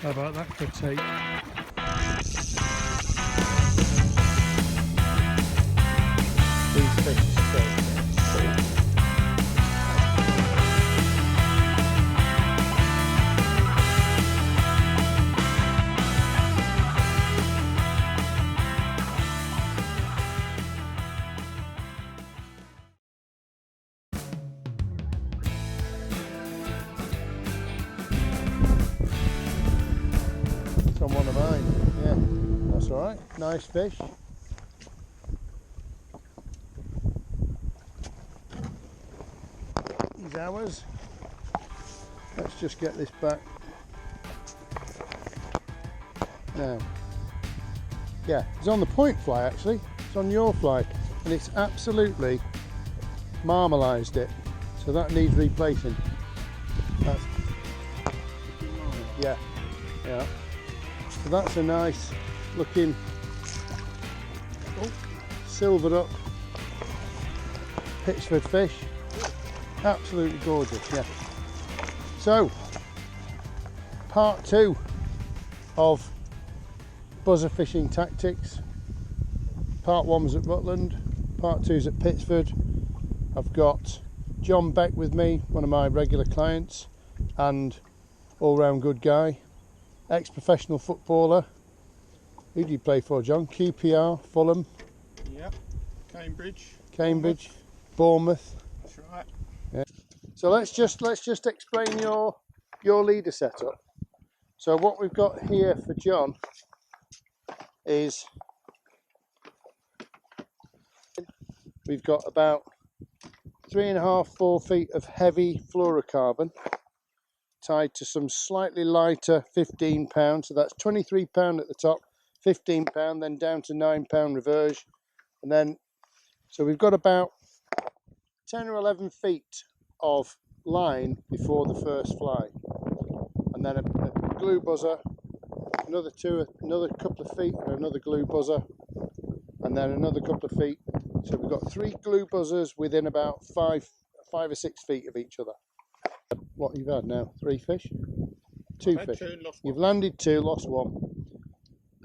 How about that for tape? These fish are so cool. It's on one of mine, yeah, that's alright, nice fish. These hours. Let's just get this back. Now, yeah, it's on the point fly actually, it's on your fly, and it's absolutely marmalised it, so that needs replacing. That's, yeah, yeah. So that's a nice looking, silvered up Pitsford fish. Absolutely gorgeous, yeah. So, part 2 of buzzer fishing tactics. Part 1 was at Rutland, part 2 is at Pitsford. I've got John Beck with me, one of my regular clients and all-round good guy, ex-professional footballer. Who do you play for, John? QPR, Fulham? Yep, Cambridge, Bournemouth. That's right. Yeah. So let's just explain your leader setup. So what we've got here for John is we've got about 3.5–4 feet of heavy fluorocarbon tied to some slightly lighter 15 pound, so that's 23 pound at the top, 15 pound, then down to 9 pound reverse, and then so we've got about 10 or 11 feet of line before the first fly, and then a glue buzzer, another couple of feet, and another glue buzzer, and then another couple of feet. So we've got 3 glue buzzers within about 5 or 6 feet of each other. What you've had now? 3 fish? 2 fish. You've landed 2, lost 1,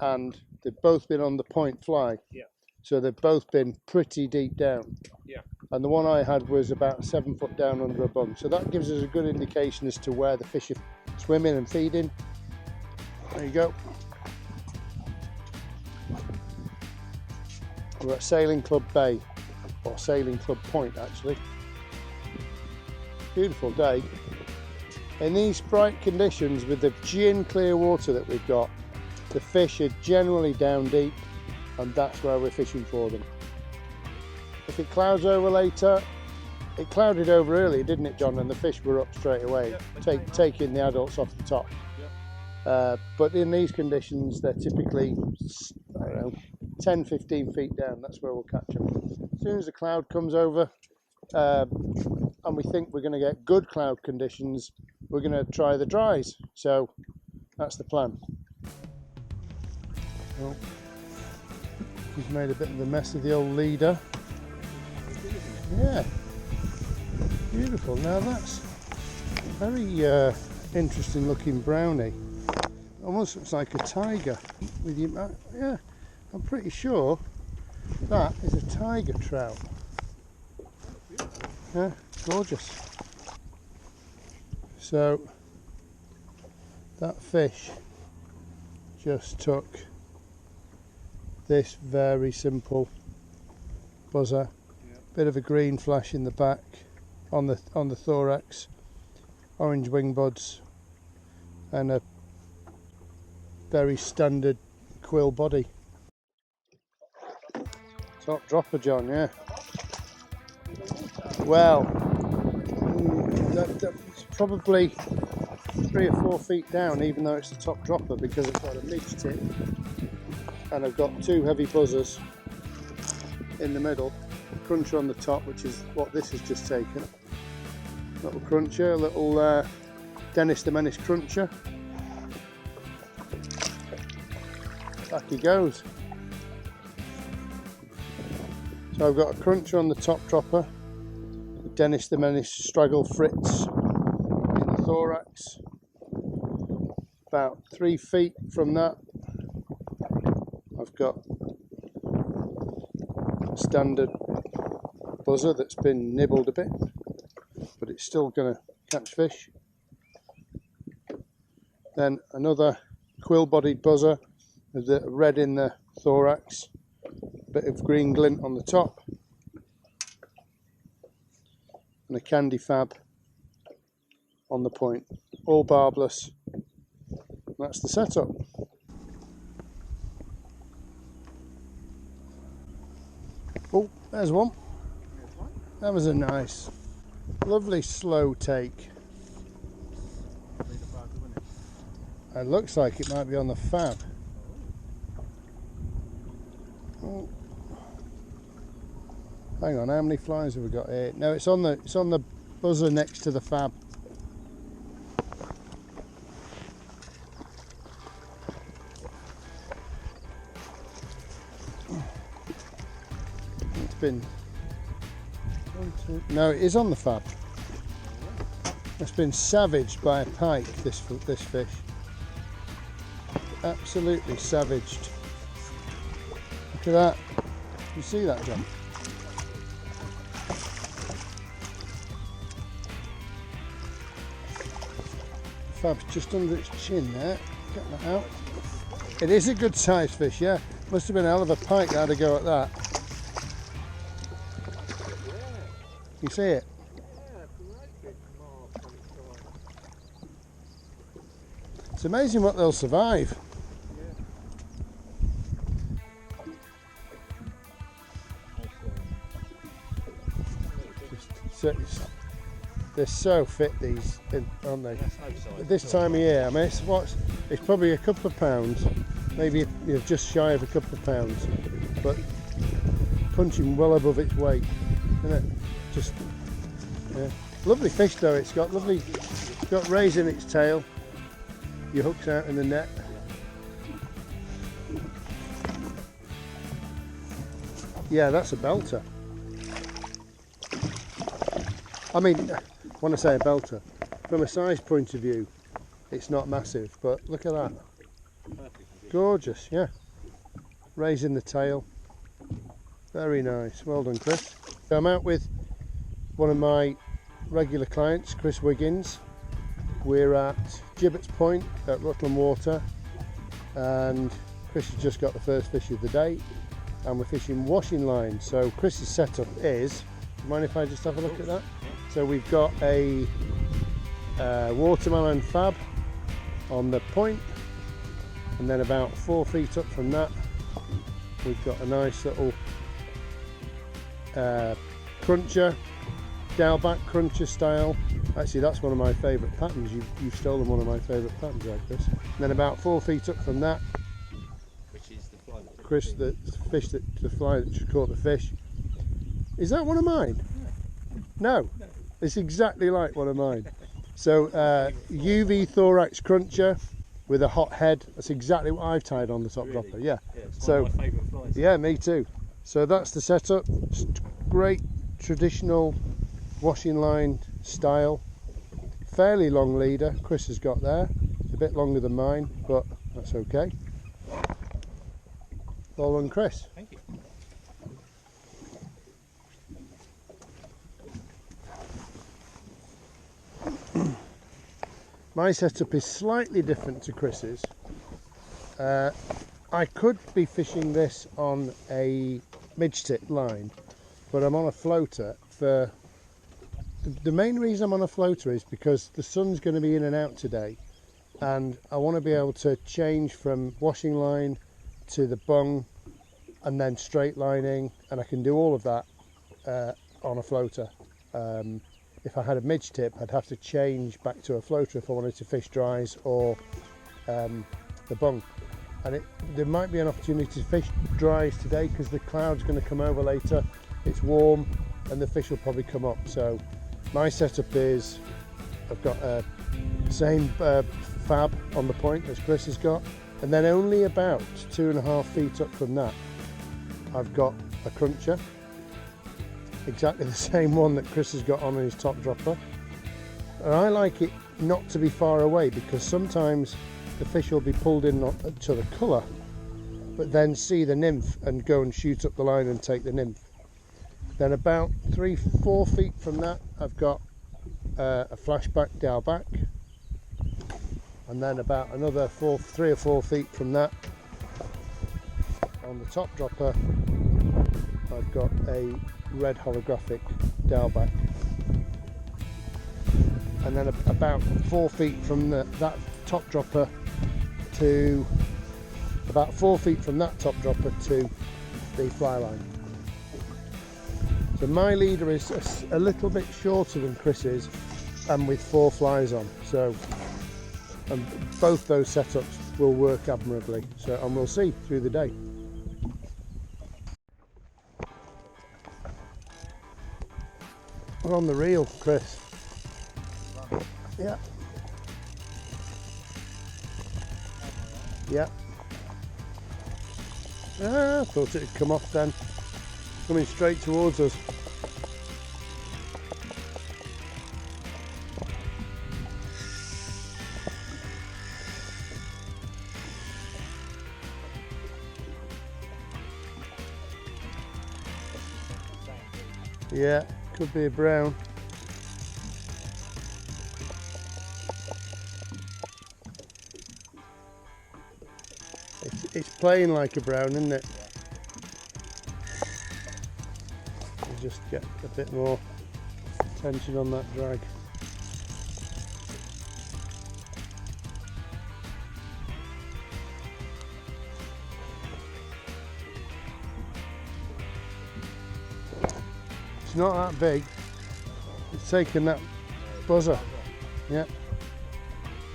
and they've both been on the point fly. Yeah. So they've both been pretty deep down. Yeah. And the one I had was about 7 foot down under a bung. So that gives us a good indication as to where the fish are swimming and feeding. There you go. We're at Sailing Club Bay, or Sailing Club Point actually. Beautiful day. In these bright conditions with the gin clear water that we've got, the fish are generally down deep, and that's where we're fishing for them. If it clouds over later, it clouded over earlier, didn't it, John? And the fish were up straight away, taking the adults off the top. Yeah. But in these conditions, they're typically, I don't know, 10–15 feet down. That's where we'll catch them. As soon as the cloud comes over, and we think we're going to get good cloud conditions, we're going to try the dries. So that's the plan. Well, he's made a bit of a mess of the old leader. Yeah, beautiful. Now that's a very interesting looking brownie. Almost looks like a tiger. With you, yeah, I'm pretty sure that is a tiger trout. Yeah, gorgeous. So that fish just took this very simple buzzer, bit of a green flash in the back on the thorax, orange wing buds, and a very standard quill body. Top dropper, John, yeah. Well, that's probably 3 or 4 feet down, even though it's the top dropper, because it's got a midge tip and I've got 2 heavy buzzers in the middle, a cruncher on the top, which is what this has just taken. Little cruncher, little Dennis the Menace cruncher. Back he goes. So I've got a cruncher on the top dropper, Dennis the Menace straggle fritz in the thorax, About 3 feet from that, I've got a standard buzzer that's been nibbled a bit, but it's still going to catch fish. Then another quill-bodied buzzer with the red in the thorax, a bit of green glint on the top, and a candy fab on the point, all barbless. That's the setup. Oh, there's one. That was a nice, lovely slow take. It looks like it might be on the fab. Oh. Hang on, how many flies have we got here? No, it's on the buzzer next to the fab. It's been no, it is on the fab. It's been savaged by a pike. This fish, absolutely savaged. Look at that. You see that, John? Fab's just under its chin there. Get that out. It is a good sized fish, yeah. Must have been a hell of a pike that had a go at that. You see it? It's amazing what they'll survive. They're so fit, these, aren't they? At this time of year, I mean, it's probably a couple of pounds, maybe just shy of a couple of pounds, but punching well above its weight, isn't it? Just, yeah. Lovely fish though. It's got rays in its tail. Your hook's out in the net. Yeah, that's a belter. I mean, when I say a belter, from a size point of view, it's not massive, but look at that. Gorgeous, yeah. Rays in the tail. Very nice. Well done, Chris. So I'm out with one of my regular clients, Chris Wiggins. We're at Gibbet's Point at Rutland Water, and Chris has just got the first fish of the day, and we're fishing washing line. So Chris's setup is, do you mind if I just have a look at that? So we've got a watermelon fab on the point, and then about 4 feet up from that we've got a nice little cruncher, dowelback cruncher style. Actually, that's one of my favourite patterns. You've stolen one of my favourite patterns there, Chris. And then about 4 feet up from that, which is the fly that Chris, the fly that just caught the fish. Is that one of mine? No, it's exactly like one of mine. So UV thorax cruncher with a hot head. That's exactly what I've tied on the top dropper. Yeah. It's one of my favourite flies. Yeah, me too. So that's the setup. Great traditional washing line style. Fairly long leader Chris has got there. It's a bit longer than mine, but that's okay. Well done, Chris. Thank you. My setup is slightly different to Chris's. I could be fishing this on a midge tip line, but I'm on a floater. For the main reason I'm on a floater is because the sun's going to be in and out today, and I want to be able to change from washing line to the bung and then straight lining, and I can do all of that on a floater. If I had a midge tip, I'd have to change back to a floater if I wanted to fish dries or the bung. And there might be an opportunity to fish dries today because the cloud's going to come over later. It's warm and the fish will probably come up. So my setup is, I've got a same fab on the point as Chris has got, and then only about 2.5 feet up from that I've got a cruncher, exactly the same one that Chris has got on his top dropper. And I like it not to be far away, because sometimes the fish will be pulled in to the colour, but then see the nymph and go and shoot up the line and take the nymph. Then about 3-4 feet from that, I've got a flashback dowback, and then about another 3 or 4 feet from that, on the top dropper, I've got a red holographic dowback. And then about 4 feet from that top dropper to about 4 feet from that top dropper to the fly line. So my leader is a little bit shorter than Chris's, and with 4 flies on. So both those setups will work admirably. So, and we'll see through the day. We're on the reel, Chris. Yeah. Yeah. I thought it'd come off then. Coming straight towards us. Yeah, could be a brown. It's playing like a brown, isn't it? You just get a bit more tension on that drag. It's not that big. It's taken that buzzer. Yeah.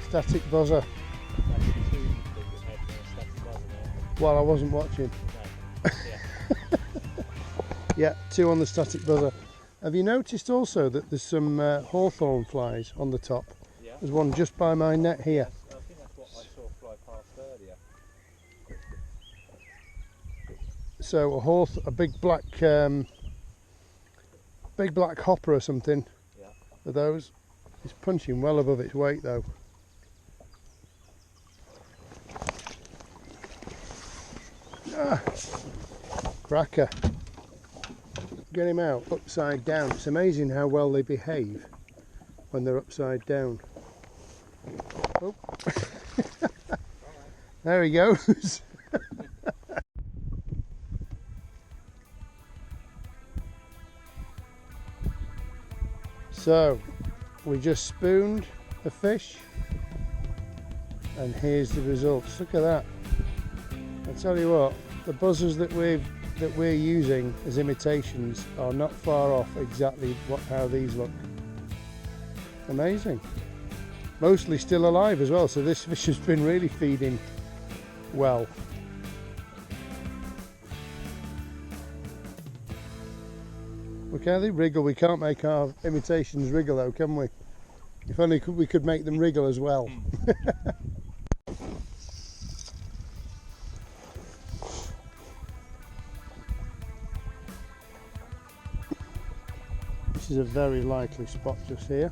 Static buzzer. Well, I wasn't watching. Yeah, 2 on the static buzzer. Have you noticed also that there's some hawthorn flies on the top? Yeah. There's one just by my net here. I think that's what I saw fly past earlier. So a big black hopper or something. Yeah. Of those. It's punching well above its weight though. Ah, cracker. Get him out upside down. It's amazing how well they behave when they're upside down. Oh. There he goes. So we just spooned a fish and here's the results. Look at that. I tell you what, the buzzers that we're using as imitations are not far off exactly how these look. Amazing. Mostly still alive as well, so this fish has been really feeding well. Look how they wriggle. We can't make our imitations wriggle though, can we? If only we could make them wriggle as well. This is a very likely spot just here.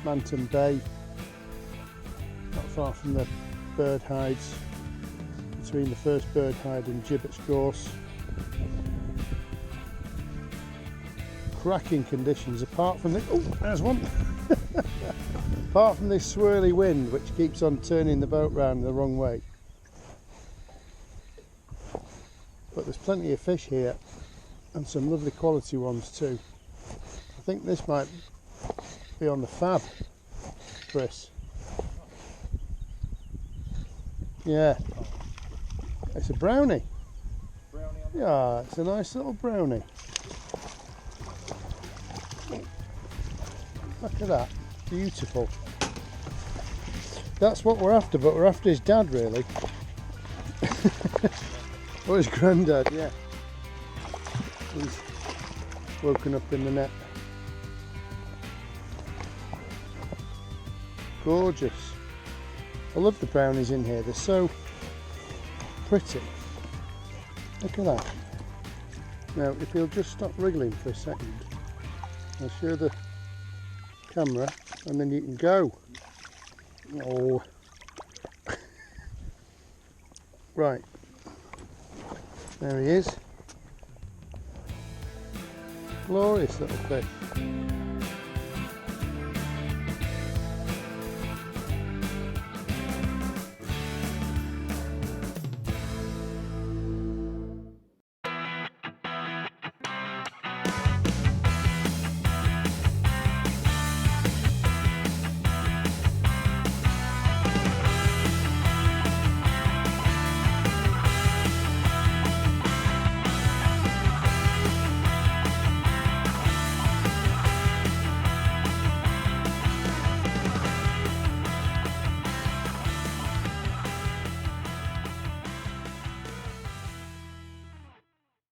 Manton Bay, not far from the bird hides, between the first bird hide and Gibbet's Gorse. Cracking conditions apart from the, oh there's one, apart from this swirly wind which keeps on turning the boat round the wrong way. But there's plenty of fish here and some lovely quality ones too. I think this might be on the fab, Chris. Yeah, it's a brownie. Yeah, it's a nice little brownie. Look at that, beautiful. That's what we're after, but we're after his dad really. Or his granddad, yeah. He's woken up in the net. Gorgeous. I love the brownies in here, they're so pretty. Look at that. Now if you'll just stop wriggling for a second, I'll show the camera and then you can go. Oh. Right. There he is. Glorious little fish.